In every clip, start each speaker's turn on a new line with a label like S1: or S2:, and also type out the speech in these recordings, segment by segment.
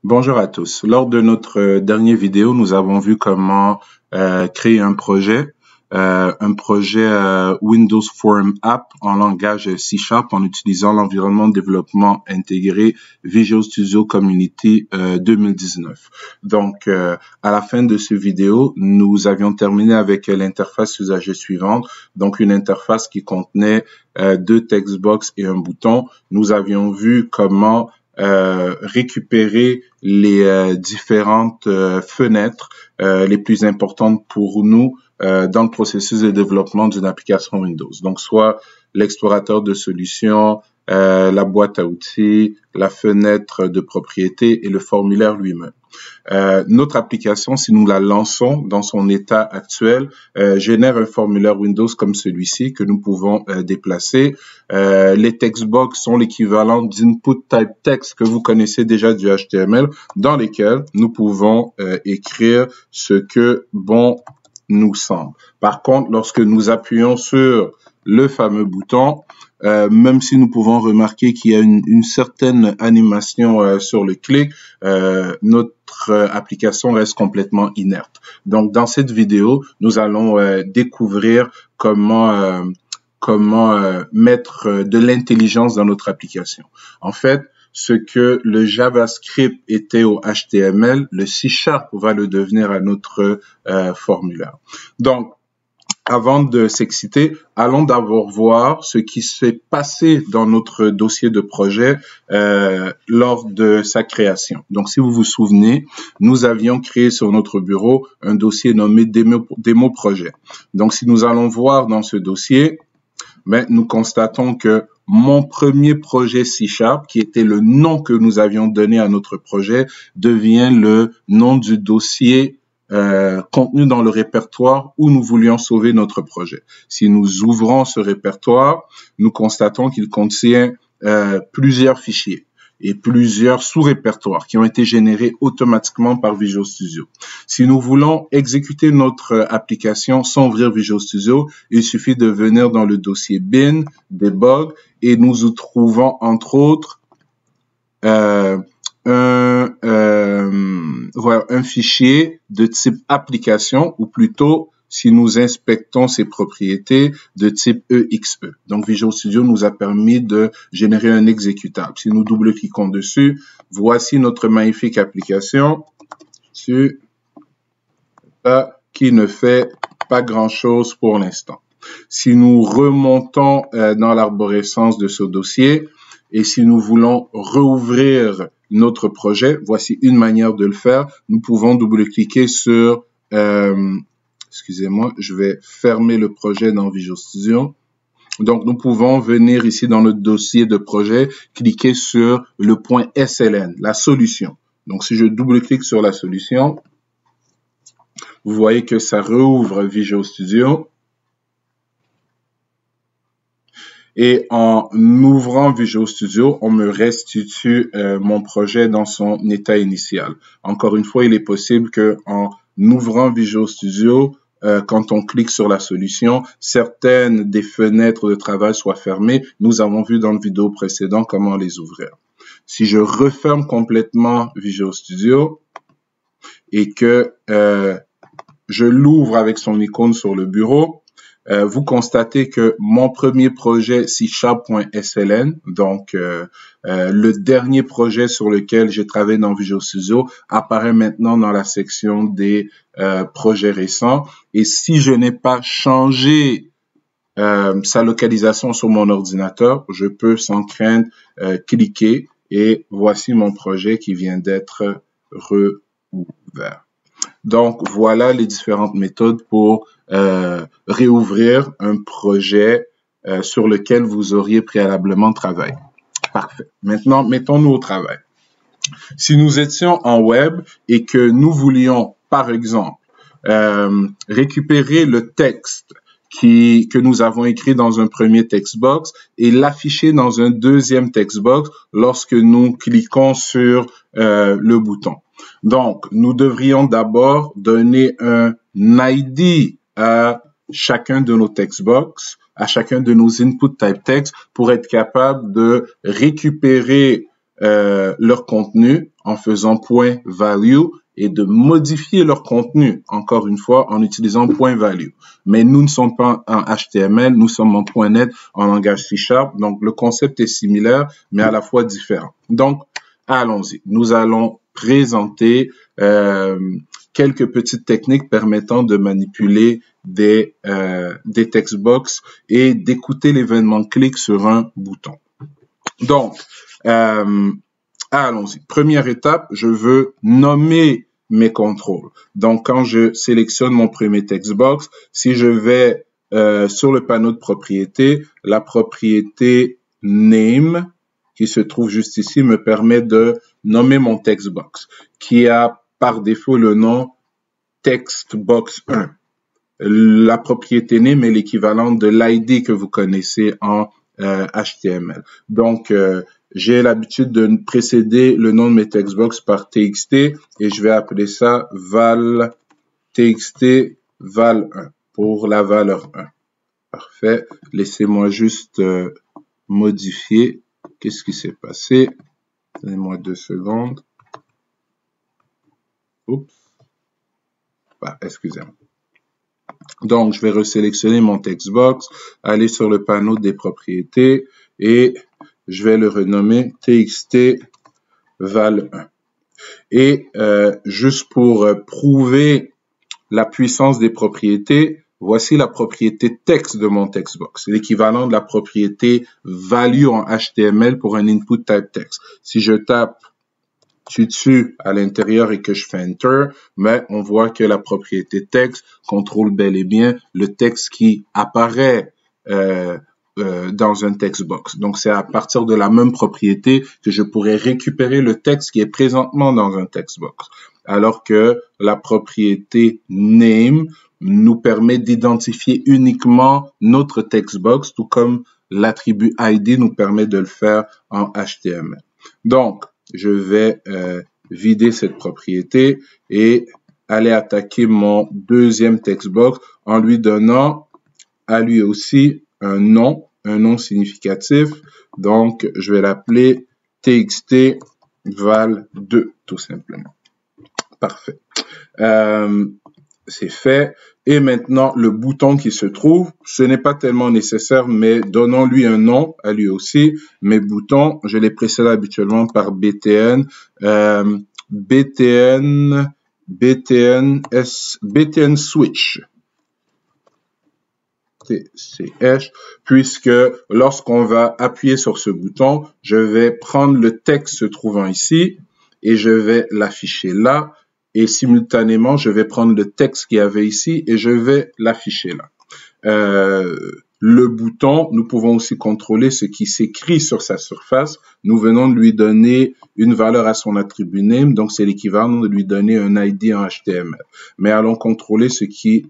S1: Bonjour à tous. Lors de notre dernière vidéo, nous avons vu comment créer un projet Windows Form App en langage C# en utilisant l'environnement de développement intégré Visual Studio Community 2019. Donc, à la fin de cette vidéo, nous avions terminé avec l'interface usager suivante. Donc, une interface qui contenait deux textbox et un bouton. Nous avions vu comment récupérer les différentes fenêtres les plus importantes pour nous dans le processus de développement d'une application Windows. Donc, soit l'explorateur de solutions, la boîte à outils, la fenêtre de propriété et le formulaire lui-même. Notre application, si nous la lançons dans son état actuel, génère un formulaire Windows comme celui-ci que nous pouvons déplacer. Les textbox sont l'équivalent d'input type text que vous connaissez déjà du HTML, dans lesquels nous pouvons écrire ce que bon nous semble. Par contre, lorsque nous appuyons sur le fameux bouton, même si nous pouvons remarquer qu'il y a une certaine animation sur le clic, notre application reste complètement inerte. Donc, dans cette vidéo, nous allons découvrir comment mettre de l'intelligence dans notre application. En fait, ce que le JavaScript était au HTML, le C# va le devenir à notre formulaire. Donc, avant de s'exciter, allons d'abord voir ce qui s'est passé dans notre dossier de projet lors de sa création. Donc, si vous vous souvenez, nous avions créé sur notre bureau un dossier nommé démo projet. Donc, si nous allons voir dans ce dossier, nous constatons que mon premier projet C#, qui était le nom que nous avions donné à notre projet, devient le nom du dossier contenu dans le répertoire où nous voulions sauver notre projet. Si nous ouvrons ce répertoire, nous constatons qu'il contient plusieurs fichiers et plusieurs sous-répertoires qui ont été générés automatiquement par Visual Studio. Si nous voulons exécuter notre application sans ouvrir Visual Studio, il suffit de venir dans le dossier bin, debug, et nous y trouvons entre autres un fichier de type application, ou plutôt, si nous inspectons ses propriétés, de type EXE. Donc, Visual Studio nous a permis de générer un exécutable. Si nous double-cliquons dessus, voici notre magnifique application qui ne fait pas grand-chose pour l'instant. Si nous remontons dans l'arborescence de ce dossier, et si nous voulons rouvrir notre projet, voici une manière de le faire. Nous pouvons double-cliquer sur... excusez-moi, je vais fermer le projet dans Visual Studio. Donc, nous pouvons venir ici dans notre dossier de projet, cliquer sur le point SLN, la solution. Donc, si je double-clique sur la solution, vous voyez que ça rouvre Visual Studio. Et en ouvrant Visual Studio, on me restitue mon projet dans son état initial. Encore une fois, il est possible que en ouvrant Visual Studio, quand on clique sur la solution, certaines des fenêtres de travail soient fermées. Nous avons vu dans le vidéo précédent comment les ouvrir. Si je referme complètement Visual Studio et que je l'ouvre avec son icône sur le bureau, vous constatez que mon premier projet C#.sln, donc le dernier projet sur lequel j'ai travaillé dans Visual Studio, apparaît maintenant dans la section des projets récents. Et si je n'ai pas changé sa localisation sur mon ordinateur, je peux sans crainte cliquer et voici mon projet qui vient d'être rouvert. Donc, voilà les différentes méthodes pour réouvrir un projet sur lequel vous auriez préalablement travaillé. Parfait. Maintenant, mettons-nous au travail. Si nous étions en web et que nous voulions, par exemple, récupérer le texte que nous avons écrit dans un premier textbox et l'afficher dans un deuxième textbox lorsque nous cliquons sur le bouton. Donc, nous devrions d'abord donner un ID à chacun de nos textbox, à chacun de nos input type text pour être capable de récupérer leur contenu en faisant point value et de modifier leur contenu, encore une fois, en utilisant point value. Mais nous ne sommes pas en HTML, nous sommes en .NET, en langage C#. Donc, le concept est similaire, mais à la fois différent. Donc, allons-y. Nous allons présenter quelques petites techniques permettant de manipuler des textbox et d'écouter l'événement clic sur un bouton. Donc, allons-y. Première étape, je veux nommer mes contrôles. Donc, quand je sélectionne mon premier textbox, si je vais sur le panneau de propriété, la propriété name qui se trouve juste ici me permet de nommer mon textbox qui a par défaut le nom textbox 1. La propriété name est l'équivalent de l'ID que vous connaissez en HTML. Donc, j'ai l'habitude de précéder le nom de mes textbox par txt et je vais appeler ça val txt val 1 pour la valeur 1. Parfait. Laissez-moi juste modifier. Qu'est-ce qui s'est passé? Donnez-moi 2 secondes. Oups. Bah, excusez-moi. Donc, je vais resélectionner mon textbox, aller sur le panneau des propriétés et je vais le renommer txt val 1. Et juste pour prouver la puissance des propriétés, voici la propriété texte de mon textbox. C'est l'équivalent de la propriété value en HTML pour un input type text. Si je tape dessus à l'intérieur et que je fais Enter, mais on voit que la propriété texte contrôle bel et bien le texte qui apparaît dans un textbox. Donc, c'est à partir de la même propriété que je pourrais récupérer le texte qui est présentement dans un textbox. Alors que la propriété name nous permet d'identifier uniquement notre textbox, tout comme l'attribut ID nous permet de le faire en HTML. Donc, je vais vider cette propriété et aller attaquer mon deuxième textbox en lui donnant à lui aussi un nom significatif. Donc, je vais l'appeler txt val 2, tout simplement. Parfait. C'est fait. Et maintenant, le bouton qui se trouve, ce n'est pas tellement nécessaire, mais donnons-lui un nom à lui aussi. Mes boutons, je les précède habituellement par BTN, BTN switch. TCH, puisque lorsqu'on va appuyer sur ce bouton, je vais prendre le texte se trouvant ici et je vais l'afficher là. Et simultanément, je vais prendre le texte qu'il y avait ici et je vais l'afficher là. Le bouton, nous pouvons aussi contrôler ce qui s'écrit sur sa surface. Nous venons de lui donner une valeur à son attribut name, donc c'est l'équivalent de lui donner un ID en HTML. Mais allons contrôler ce qui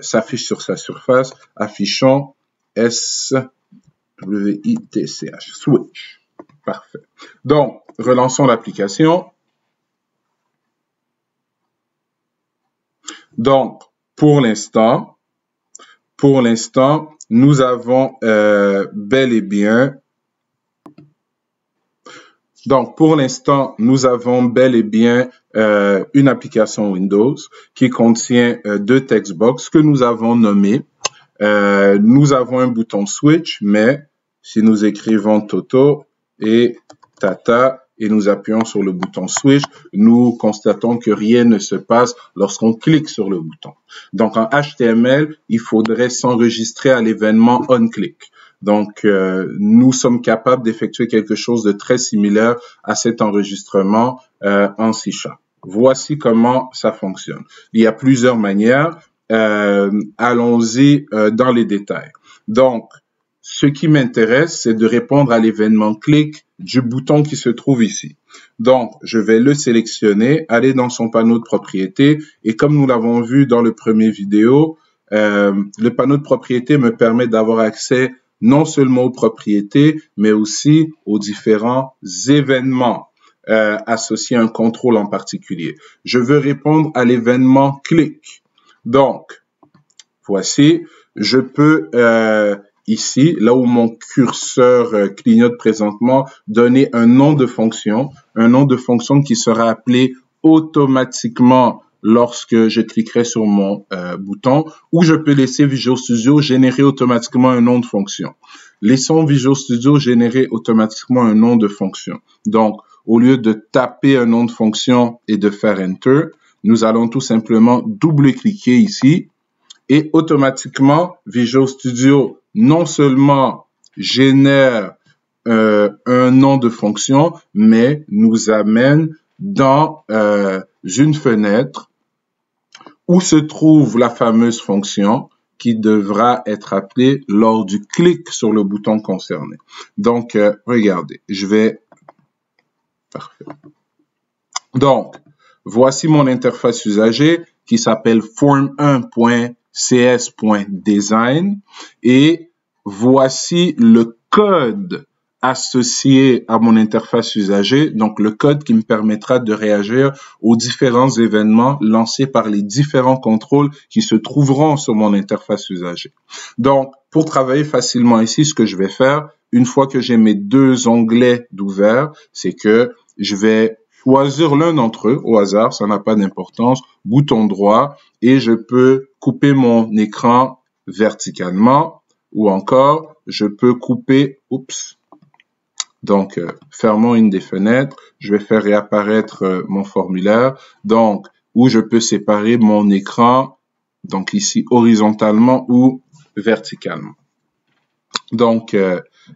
S1: s'affiche sur sa surface. Affichons SWITCH, switch. Parfait. Donc, relançons l'application. Donc, pour l'instant, nous avons bel et bien une application Windows qui contient 2 textbox que nous avons nommés. Nous avons un bouton switch, mais si nous écrivons Toto et Tata et nous appuyons sur le bouton switch, nous constatons que rien ne se passe lorsqu'on clique sur le bouton. Donc, en HTML, il faudrait s'enregistrer à l'événement onClick. Donc, nous sommes capables d'effectuer quelque chose de très similaire à cet enregistrement en C#. Voici comment ça fonctionne. Il y a plusieurs manières. Allons-y dans les détails. Donc, ce qui m'intéresse, c'est de répondre à l'événement clic du bouton qui se trouve ici. Donc, je vais le sélectionner, aller dans son panneau de propriété et comme nous l'avons vu dans le premier vidéo, le panneau de propriété me permet d'avoir accès non seulement aux propriétés, mais aussi aux différents événements associés à un contrôle en particulier. Je veux répondre à l'événement clic. Donc, voici, je peux ici, là où mon curseur clignote présentement, donner un nom de fonction qui sera appelé automatiquement lorsque je cliquerai sur mon bouton, ou je peux laisser Visual Studio générer automatiquement un nom de fonction. Laissons Visual Studio générer automatiquement un nom de fonction. Donc, au lieu de taper un nom de fonction et de faire Enter, nous allons tout simplement double-cliquer ici et automatiquement, Visual Studio non seulement génère un nom de fonction, mais nous amène dans une fenêtre où se trouve la fameuse fonction qui devra être appelée lors du clic sur le bouton concerné. Donc, regardez, je vais... Parfait. Donc, voici mon interface usager qui s'appelle form1.cs.design et voici le code associé à mon interface usager, donc le code qui me permettra de réagir aux différents événements lancés par les différents contrôles qui se trouveront sur mon interface usager. Donc, pour travailler facilement ici, ce que je vais faire, une fois que j'ai mes deux onglets d'ouvert, c'est que je vais choisir l'un d'entre eux au hasard, ça n'a pas d'importance, bouton droit, et je peux couper mon écran verticalement, ou encore, je peux couper, donc, fermons une des fenêtres, je vais faire réapparaître mon formulaire, donc, où je peux séparer mon écran, donc ici, horizontalement ou verticalement. Donc,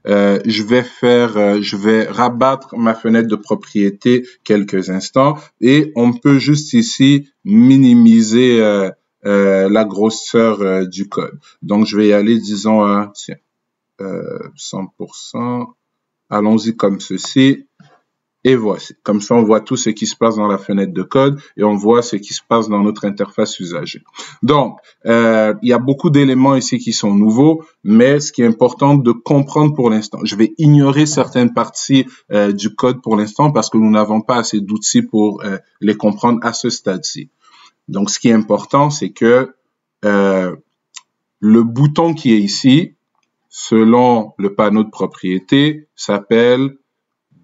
S1: je vais rabattre ma fenêtre de propriété quelques instants et on peut juste ici minimiser la grosseur du code. Donc, je vais y aller, disons, à 100%. Allons-y comme ceci. Et voici. Comme ça, on voit tout ce qui se passe dans la fenêtre de code et on voit ce qui se passe dans notre interface usager. Donc, il y a beaucoup d'éléments ici qui sont nouveaux, mais ce qui est important de comprendre pour l'instant, je vais ignorer certaines parties du code pour l'instant parce que nous n'avons pas assez d'outils pour les comprendre à ce stade-ci. Donc, ce qui est important, c'est que le bouton qui est ici, selon le panneau de propriété, s'appelle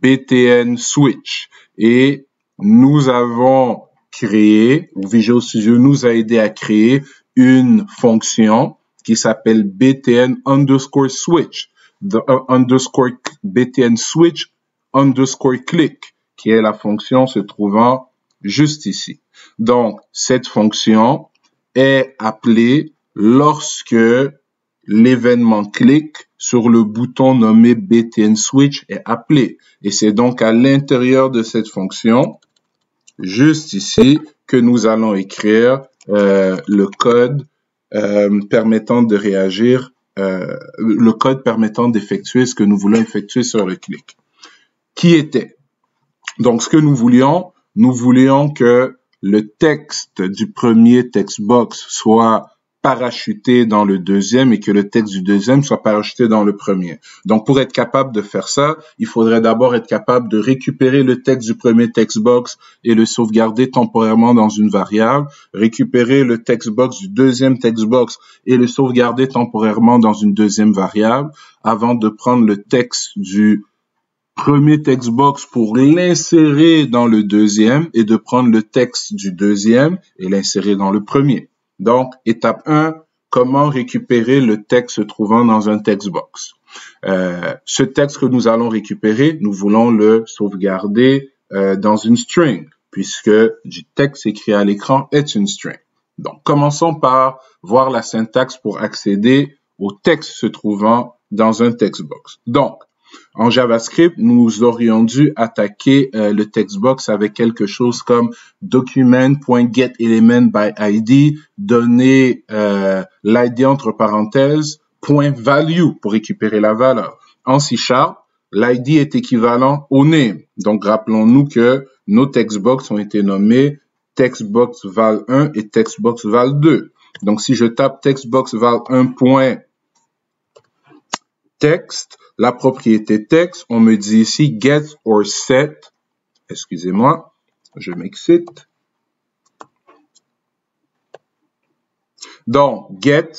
S1: BTN Switch. Et nous avons créé, ou Visual Studio nous a aidé à créer une fonction qui s'appelle BTN underscore switch, BTN switch underscore click, qui est la fonction se trouvant juste ici. Donc, cette fonction est appelée lorsque l'événement clic sur le bouton nommé BTN Switch est appelé. Et c'est donc à l'intérieur de cette fonction, juste ici, que nous allons écrire le code permettant de réagir, le code permettant d'effectuer ce que nous voulons effectuer sur le clic. Qui était? Donc, ce que nous voulions que le texte du premier textbox soit parachuté dans le deuxième et que le texte du deuxième soit parachuté dans le premier. Donc, pour être capable de faire ça, il faudrait d'abord être capable de récupérer le texte du premier textbox et le sauvegarder temporairement dans une variable, récupérer le textbox du deuxième textbox et le sauvegarder temporairement dans une deuxième variable avant de prendre le texte du premier textbox pour l'insérer dans le deuxième et de prendre le texte du deuxième et l'insérer dans le premier. Donc, étape 1, comment récupérer le texte se trouvant dans un textbox. Ce texte que nous allons récupérer, nous voulons le sauvegarder dans une string, puisque du texte écrit à l'écran est une string. Donc, commençons par voir la syntaxe pour accéder au texte se trouvant dans un textbox. Donc, en JavaScript, nous aurions dû attaquer le textbox avec quelque chose comme document.getElementById, donner l'ID entre parenthèses, .value pour récupérer la valeur. En C#, l'ID est équivalent au name. Donc, rappelons-nous que nos textbox ont été nommés textbox val1 et textbox val2. Donc, si je tape textbox val1. Texte, la propriété texte, on me dit ici get or set, excusez-moi, je m'excite. Donc, get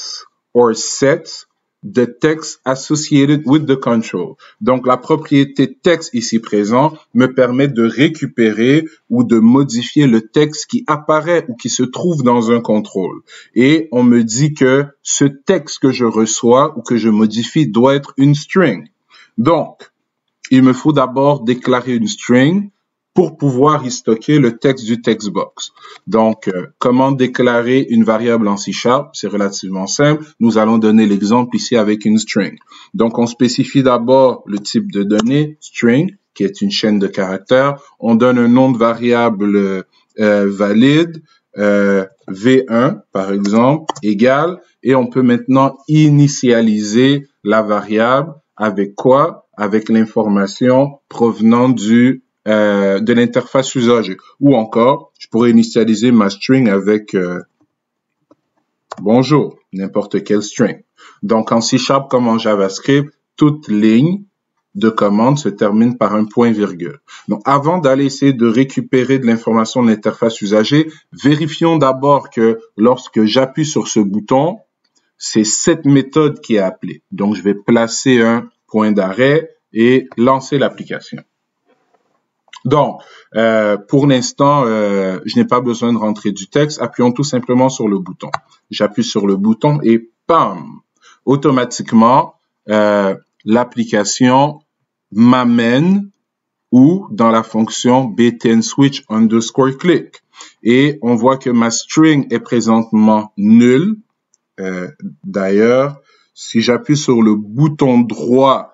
S1: or set the text associated with the control. Donc, la propriété texte ici présent me permet de récupérer ou de modifier le texte qui apparaît ou qui se trouve dans un contrôle. Et on me dit que ce texte que je reçois ou que je modifie doit être une string. Donc, il me faut d'abord déclarer une string pour pouvoir y stocker le texte du textbox. Donc, comment déclarer une variable en C#? C'est relativement simple. Nous allons donner l'exemple ici avec une string. Donc, on spécifie d'abord le type de données, string, qui est une chaîne de caractères. On donne un nom de variable valide, V1, par exemple, égale, et on peut maintenant initialiser la variable avec quoi? Avec l'information provenant de l'interface usager. Ou encore, je pourrais initialiser ma string avec bonjour, n'importe quelle string. Donc, en C# comme en JavaScript, toute ligne de commande se termine par un point-virgule. Donc, avant d'aller essayer de récupérer de l'information de l'interface usager, vérifions d'abord que lorsque j'appuie sur ce bouton, c'est cette méthode qui est appelée. Donc, je vais placer un point d'arrêt et lancer l'application. Donc, pour l'instant, je n'ai pas besoin de rentrer du texte. Appuyons tout simplement sur le bouton. J'appuie sur le bouton et pam! Automatiquement, l'application m'amène ou dans la fonction btn_switch _click. Et on voit que ma string est présentement nulle. D'ailleurs, si j'appuie sur le bouton droit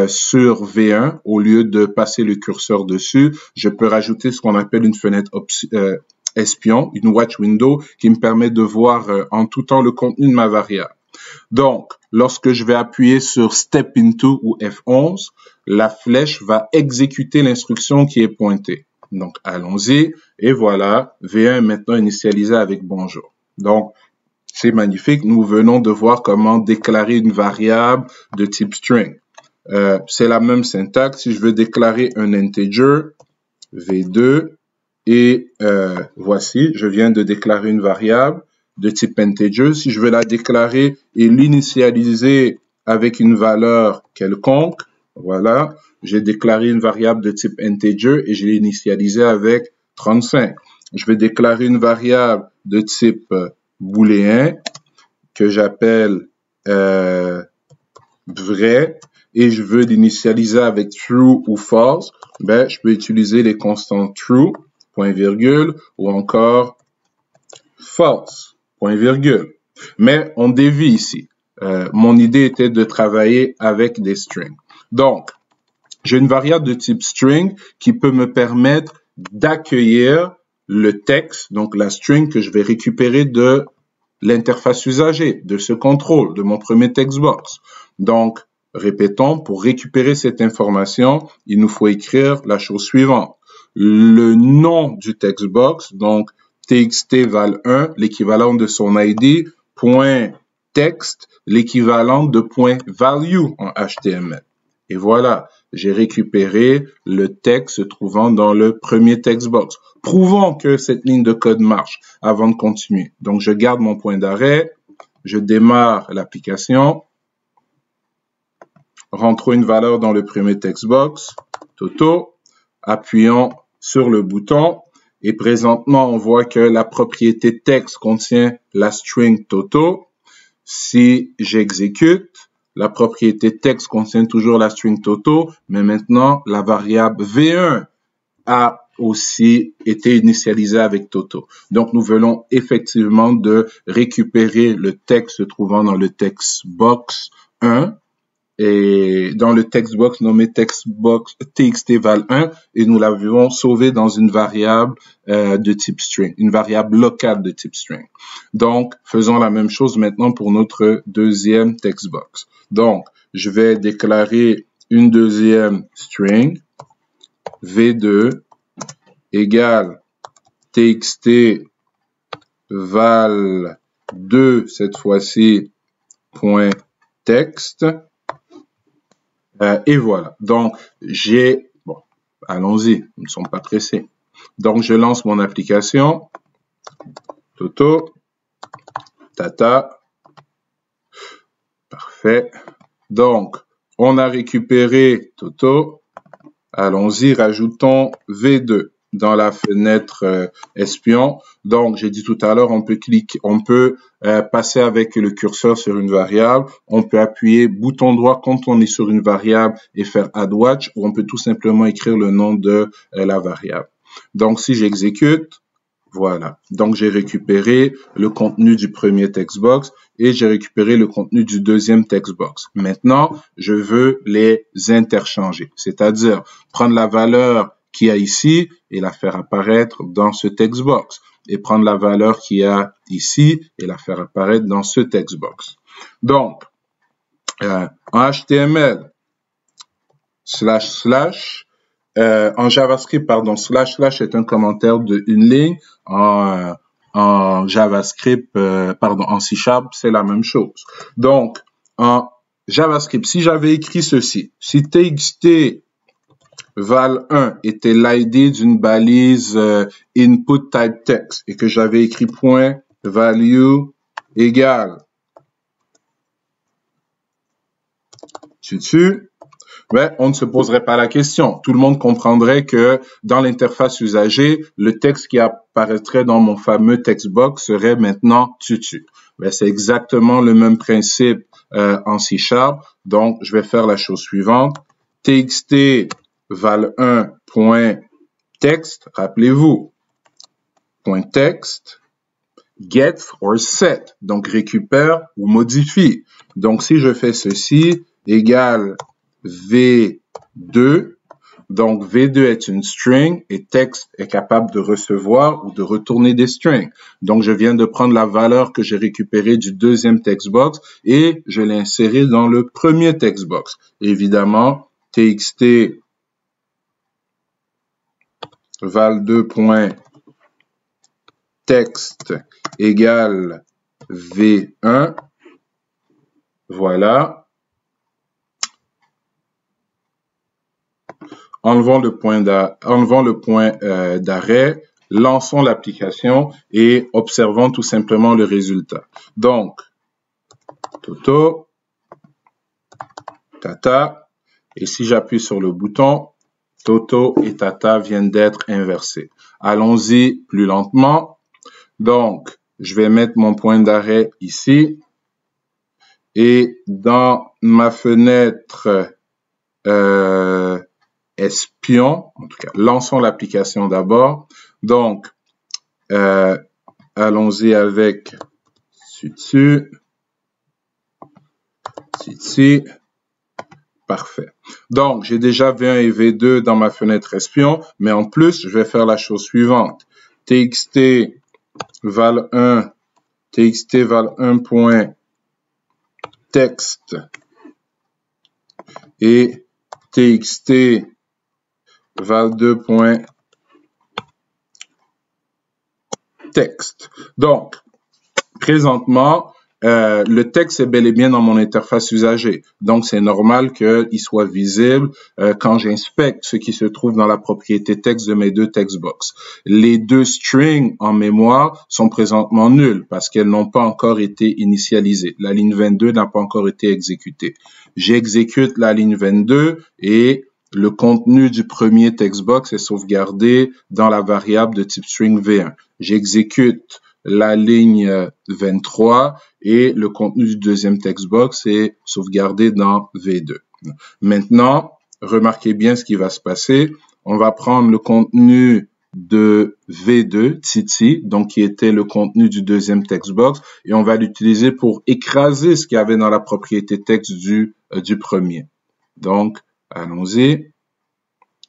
S1: sur V1, au lieu de passer le curseur dessus, je peux rajouter ce qu'on appelle une fenêtre espion, une watch window, qui me permet de voir en tout temps le contenu de ma variable. Donc, lorsque je vais appuyer sur Step Into ou F11, la flèche va exécuter l'instruction qui est pointée. Donc, allons-y, et voilà, V1 est maintenant initialisé avec bonjour. Donc, c'est magnifique, nous venons de voir comment déclarer une variable de type string. C'est la même syntaxe. Si je veux déclarer un integer, V2, et voici, je viens de déclarer une variable de type integer. Si je veux la déclarer et l'initialiser avec une valeur quelconque, voilà, j'ai déclaré une variable de type integer et je l'ai initialisée avec 35. Je vais déclarer une variable de type booléen que j'appelle vrai, et je veux l'initialiser avec true ou false, ben, je peux utiliser les constantes true, point virgule, ou encore false, point virgule. Mais on dévie ici. Mon idée était de travailler avec des strings. Donc, j'ai une variable de type string qui peut me permettre d'accueillir le texte, donc la string que je vais récupérer de l'interface usager, de ce contrôle, de mon premier textbox. Donc, répétons, pour récupérer cette information, il nous faut écrire la chose suivante. Le nom du textbox, donc txt val1, l'équivalent de son ID, point text, l'équivalent de point value en HTML. Et voilà, j'ai récupéré le texte se trouvant dans le premier textbox. Prouvons que cette ligne de code marche avant de continuer. Donc, je garde mon point d'arrêt, je démarre l'application, rentrons une valeur dans le premier textbox, Toto, appuyons sur le bouton et présentement, on voit que la propriété texte contient la string Toto. Si j'exécute, la propriété texte contient toujours la string Toto, mais maintenant, la variable V1 a aussi été initialisée avec Toto. Donc, nous venons effectivement de récupérer le texte se trouvant dans le textbox 1 et dans le textbox nommé textbox txt_val1 et nous l'avions sauvé dans une variable de type string, une variable locale de type string. Donc, faisons la même chose maintenant pour notre deuxième textbox. Donc, je vais déclarer une deuxième string, v2 égale txt val2, cette fois-ci, point texte. Et voilà. Donc, bon, allons-y, nous ne sommes pas pressés. Donc, je lance mon application. Toto, tata. Parfait. Donc, on a récupéré Toto. Allons-y, rajoutons V2 dans la fenêtre espion. Donc, j'ai dit tout à l'heure, on peut passer avec le curseur sur une variable. On peut appuyer bouton droit quand on est sur une variable et faire add watch, ou on peut tout simplement écrire le nom de la variable. Donc, si j'exécute, voilà. Donc, j'ai récupéré le contenu du premier textbox et j'ai récupéré le contenu du deuxième textbox. Maintenant, je veux les interchanger, c'est-à-dire prendre la valeur qu'il y a ici et la faire apparaître dans ce textbox et prendre la valeur qu'il y a ici et la faire apparaître dans ce textbox. Donc, en HTML, en JavaScript, pardon, / est un commentaire de une ligne. En JavaScript, en C#, c'est la même chose. Donc, en JavaScript, si j'avais écrit ceci, si txt val1 était l'id d'une balise input type text et que j'avais écrit point value égale dessus, mais on ne se poserait pas la question. Tout le monde comprendrait que dans l'interface usagée, le texte qui apparaîtrait dans mon fameux textbox serait maintenant tutu. Mais c'est exactement le même principe en C#. Donc, je vais faire la chose suivante. txt val1.text, rappelez-vous, .text, get or set, donc récupère ou modifie. Donc, si je fais ceci, égale V2, donc V2 est une string et text est capable de recevoir ou de retourner des strings. Donc, je viens de prendre la valeur que j'ai récupérée du deuxième textbox et je l'ai insérée dans le premier textbox. Évidemment, txt val2.text égale V1. Voilà. Enlevons le point d'arrêt, lançons l'application et observons tout simplement le résultat. Donc, Toto, Tata, et si j'appuie sur le bouton, Toto et Tata viennent d'être inversés. Allons-y plus lentement. Donc, je vais mettre mon point d'arrêt ici. Et dans ma fenêtre espion, en tout cas, lançons l'application d'abord. Donc, allons-y avec tutu, parfait. Donc, j'ai déjà V1 et V2 dans ma fenêtre espion, mais en plus, je vais faire la chose suivante. txt val1.text et txt val2.text. Donc, présentement, le texte est bel et bien dans mon interface usagée. Donc, c'est normal qu'il soit visible quand j'inspecte ce qui se trouve dans la propriété texte de mes deux textbox. Les deux strings en mémoire sont présentement nulles parce qu'elles n'ont pas encore été initialisées. La ligne 22 n'a pas encore été exécutée. J'exécute la ligne 22 et le contenu du premier textbox est sauvegardé dans la variable de type string V1. J'exécute la ligne 23 et le contenu du deuxième textbox est sauvegardé dans V2. Maintenant, remarquez bien ce qui va se passer. On va prendre le contenu de V2, Titi, donc qui était le contenu du deuxième textbox, et on va l'utiliser pour écraser ce qu'il y avait dans la propriété texte du premier. Donc, allons-y.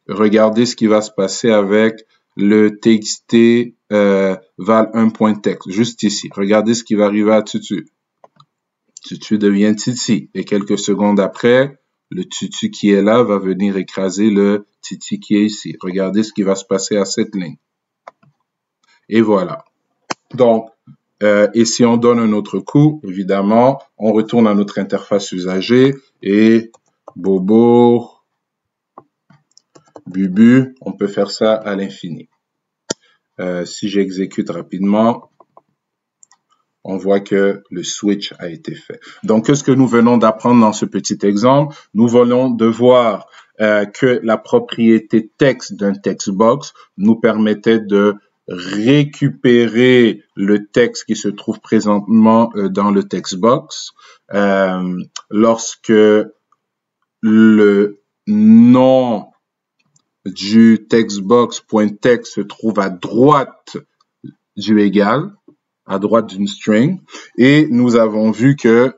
S1: Regardez ce qui va se passer avec le txt val1.text, juste ici. Regardez ce qui va arriver à tutu. Tutu devient titi. Et quelques secondes après, le tutu qui est là va venir écraser le titi qui est ici. Regardez ce qui va se passer à cette ligne. Et voilà. Donc, et si on donne un autre coup, évidemment, on retourne à notre interface usagée et bobo, bubu, on peut faire ça à l'infini. Si j'exécute rapidement, on voit que le switch a été fait. Donc, qu'est-ce que nous venons d'apprendre dans ce petit exemple? Nous venons de voir que la propriété texte d'un textbox nous permettait de récupérer le texte qui se trouve présentement dans le textbox lorsque le nom du textbox.text se trouve à droite du égal, à droite d'une string, et nous avons vu que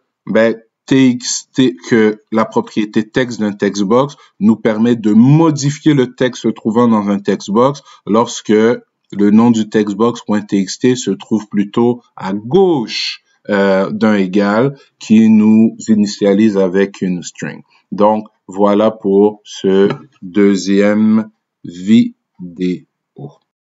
S1: que la propriété texte d'un textbox nous permet de modifier le texte se trouvant dans un textbox lorsque le nom du textbox.txt se trouve plutôt à gauche d'un égal qui nous initialise avec une string. Donc, voilà pour ce deuxième vidéo.